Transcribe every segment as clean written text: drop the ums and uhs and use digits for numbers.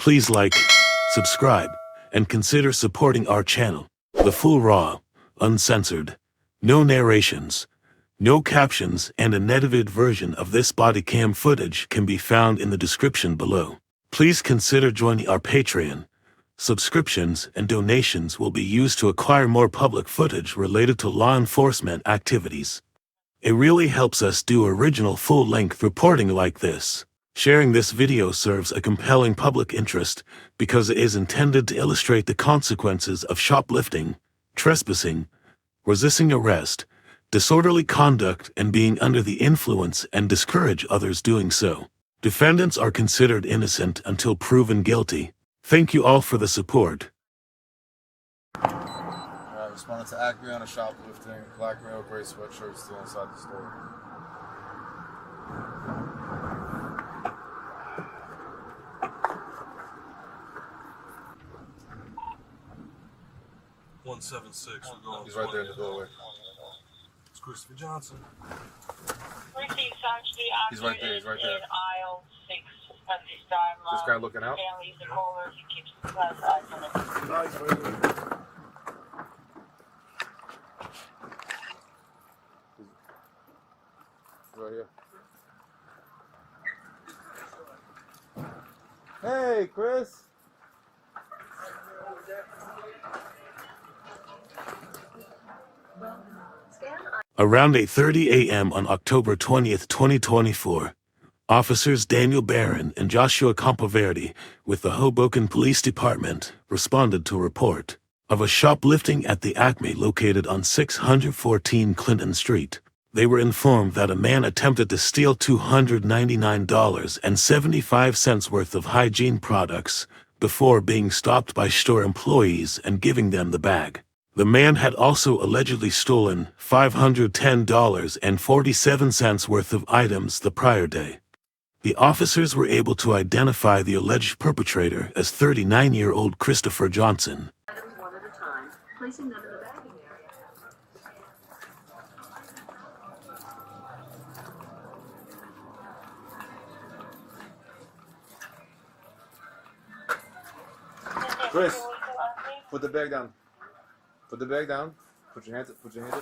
Please like, subscribe, and consider supporting our channel. The full raw, uncensored, no narrations, no captions, and unedited version of this body cam footage can be found in the description below. Please consider joining our Patreon. Subscriptions and donations will be used to acquire more public footage related to law enforcement activities. It really helps us do original full-length reporting like this. Sharing this video serves a compelling public interest because it is intended to illustrate the consequences of shoplifting, trespassing, resisting arrest, disorderly conduct, and being under the influence, and discourage others doing so. Defendants are considered innocent until proven guilty. Thank you all for the support. Alright, responded to ACME on a shoplifting, black male, gray sweatshirt still inside the store. $176. He's right there in the doorway. It's Christopher Johnson. He's right there, he's right there. Aisle 6 at this time. This guy looking out? Can't leave the caller if he keeps close eyes on him. Nice, right there. He's right here. Hey, Chris. Around 8:30 a.m. on October 20th, 2024, officers Daniel Barron and Joshua Campoverde with the Hoboken Police Department responded to a report of a shoplifting at the ACME located on 614 Clinton Street. They were informed that a man attempted to steal $299.75 worth of hygiene products before being stopped by store employees and giving them the bag. The man had also allegedly stolen $510.47 worth of items the prior day. The officers were able to identify the alleged perpetrator as 39-year-old Christopher Johnson. Items one at a time, placing them in the bagging area. Chris, put the bag down. Put the bag down. Put your hands up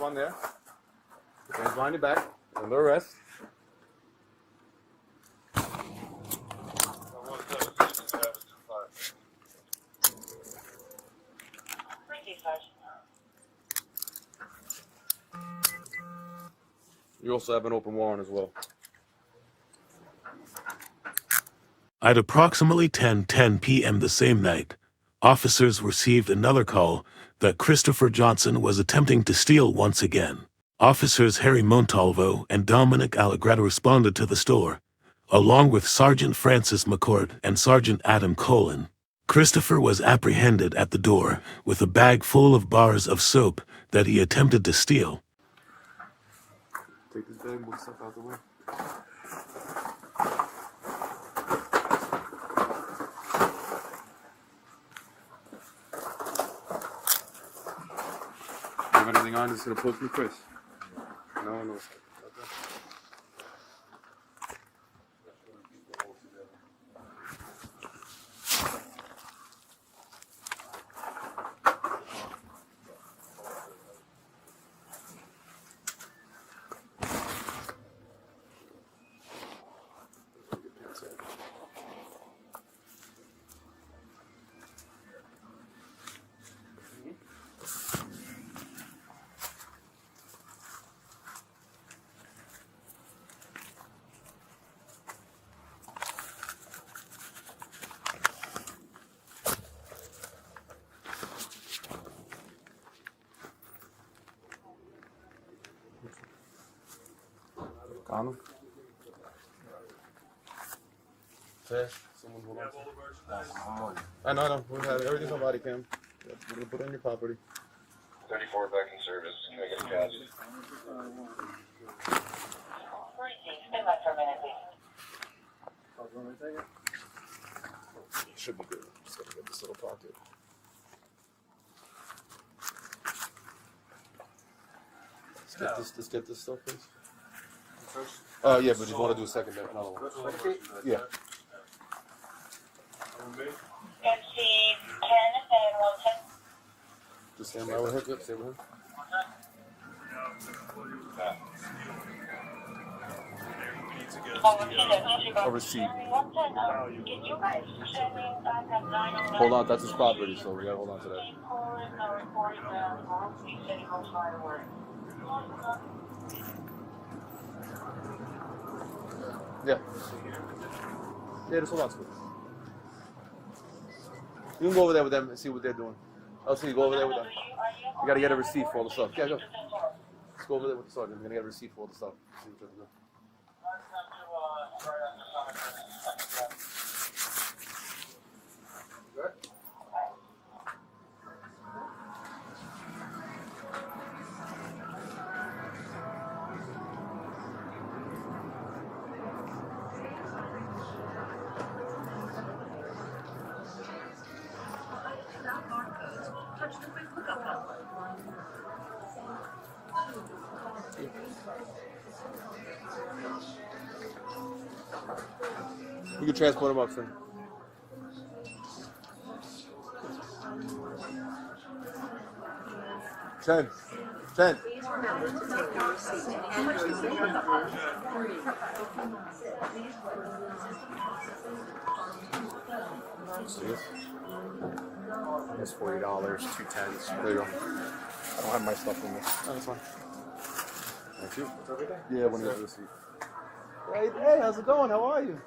on there. Put your hands behind your back. Under arrest. You also have an open warrant as well. At approximately 10:10 p.m. the same night, officers received another call that Christopher Johnson was attempting to steal once again. Officers Harry Montalvo and Dominick Allegretta responded to the store, along with Sergeant Francis McCourt and Sergeant Adam Colin. Christopher was apprehended at the door with a bag full of bars of soap that he attempted to steal. Take this bag, move stuff out the way. You have anything on that's gonna poke me, Chris? No. Okay. Got him. Test. Someone hold on. I know. We have everything's on body cam. We're gonna put it on your property. 34 back in service. Can I get a cash? Stand by for a minute, please. Should be good. Just gotta get this little pocket. Let's get this stuff, please. Yeah, but you want to do a second, another one. Yeah. MC 10 and 110. Just stand by with him. Yep, stay with him. A receipt. Hold on, that's his property, so we gotta hold on to that. Yeah. Yeah, just hold on to it. You can go over there with them and see what they're doing. I'll see you go over there with them. You gotta get a receipt for all the stuff. Yeah, go. Let's go over there with the sergeant. We're gonna get a receipt for all the stuff. See what they're doing. Touch the quick hookup button. You can transport him up, sir. Ten. Please remember to take your receipt and touch the quick hookup button. It's $40, 2 10s. There you go. I don't have my stuff in this. Oh, that's fine. Thank you. It's everything? Yeah, when you get the receipt. Hey, how's it going? How are you?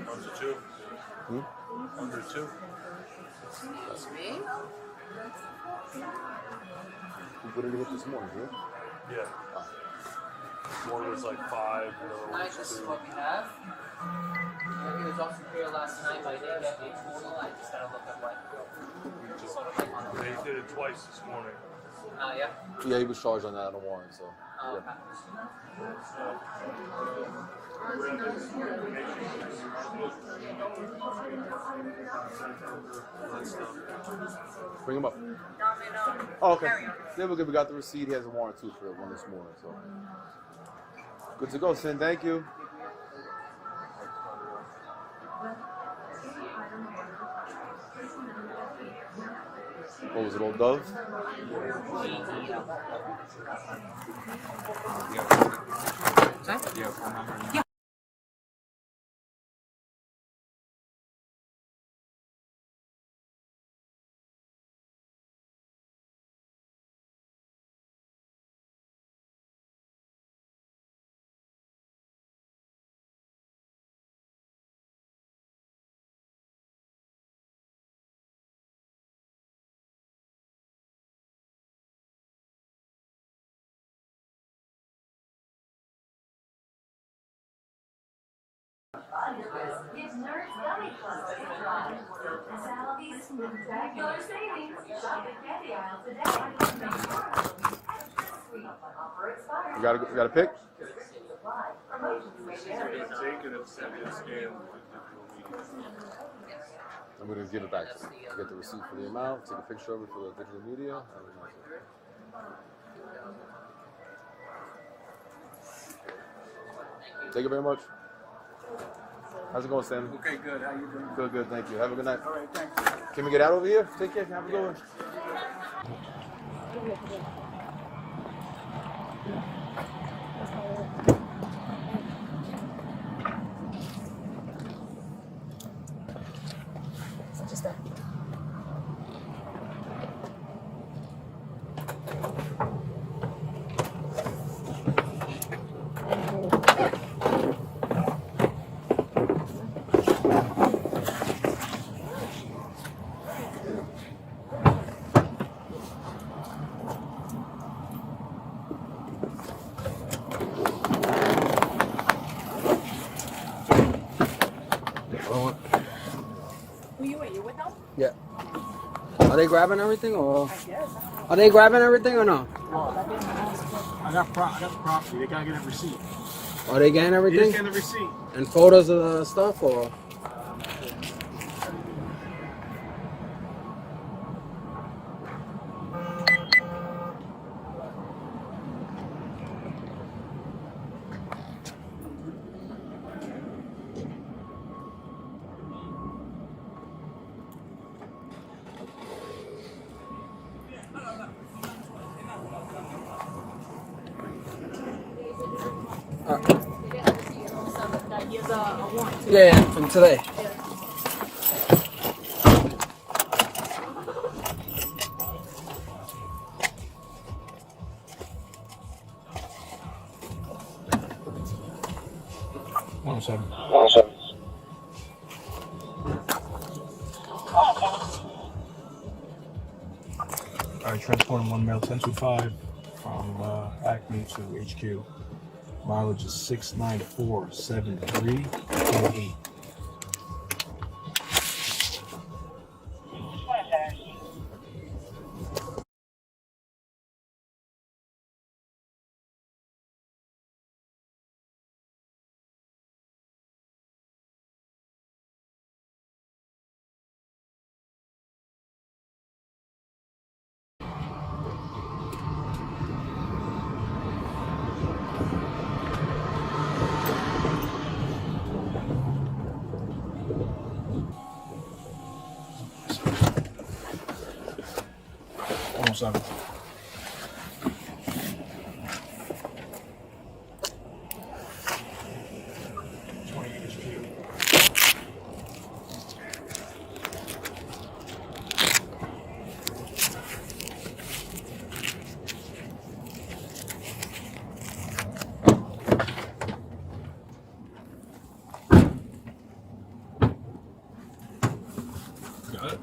Under 2. Under 2. What did he hit this morning, dude? Yeah. One was like 5. Nice, this is what we have. He was also here last night, but I didn't get the total. I just gotta look at what. They did it twice this morning. Yeah. Yeah, he was charged on that on a warrant, so. Oh, Yeah. okay. Bring him up. Oh, okay. Yeah, we're good. We got the receipt. He has a warrant too for one this morning, so. Good to go, Sin. Thank you. What was it, Old Dove? You got a pick? I'm going to give it back to you. Get the receipt for the amount, take a picture of it for the digital media. Thank you very much. How's it going, Sam? Okay, good. How you doing? Good, good. Thank you. Have a good night. All right, thank you. Can we get out over here? Take care. Have a good one. Yeah. Are they grabbing everything or? Are they grabbing everything or no? I got property. They gotta get a receipt. Are they getting You everything? just get the receipt. And photos of the stuff, or? Yeah, from today. Awesome. Alright, transporting one mail 1025 from ACME to HQ. Mileage is 69473.8. Almost done. Got it?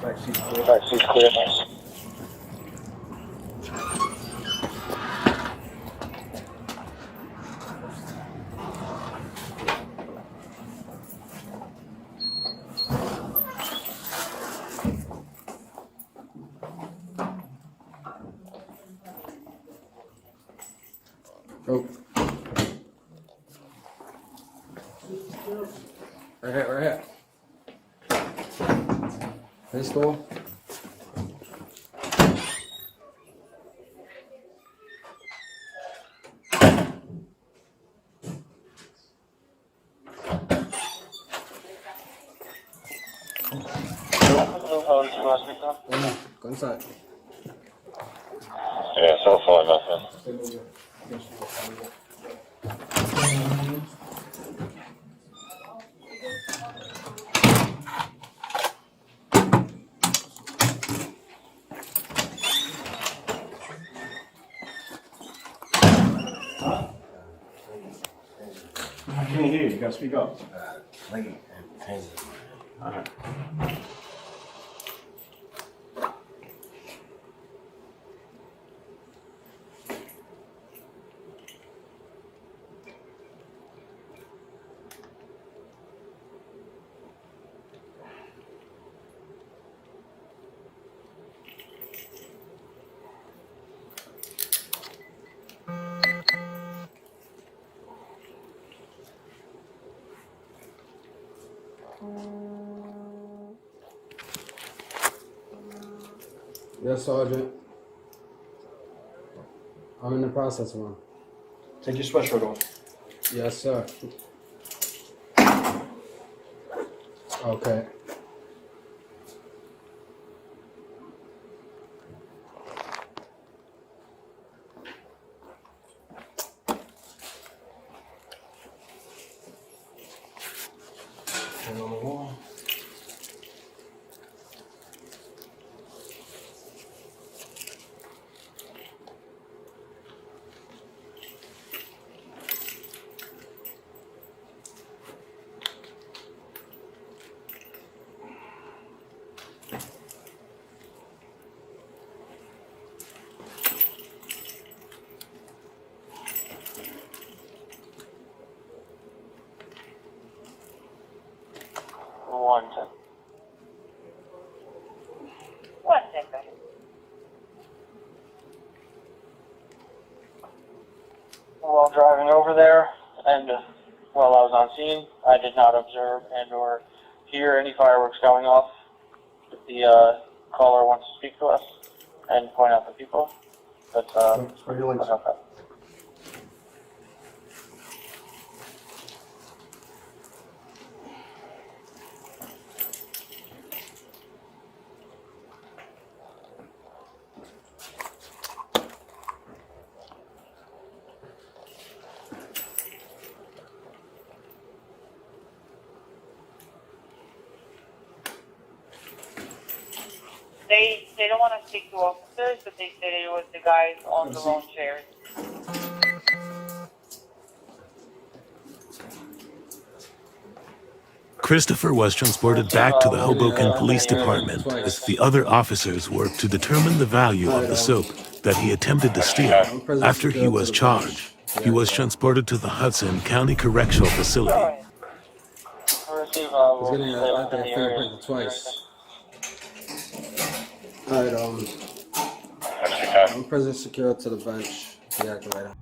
Back seat's clear. Oh. Right here, right here. This door. Go inside. Yeah, so far nothing. I can't hear you. You gotta speak up. Yes, Sergeant. I'm in the process, man. Take your sweatshirt off. Yes, sir. Okay. Hang on the wall. 1 second. 1 second. While driving over there and while I was on scene, I did not observe and or hear any fireworks going off. If the caller wants to speak to us and point out the people, let's look up that. They don't want to speak to officers, but they said it was the guys on the lone chairs. Christopher was transported back to the Hoboken Police Department as the other officers worked to determine the value of the soap that he attempted to steal. After he was charged, he was transported to the Hudson County Correctional Facility. Receive, He's getting out there fingerprinted twice. Alright, I'm present secure to the bench. Yeah, right now.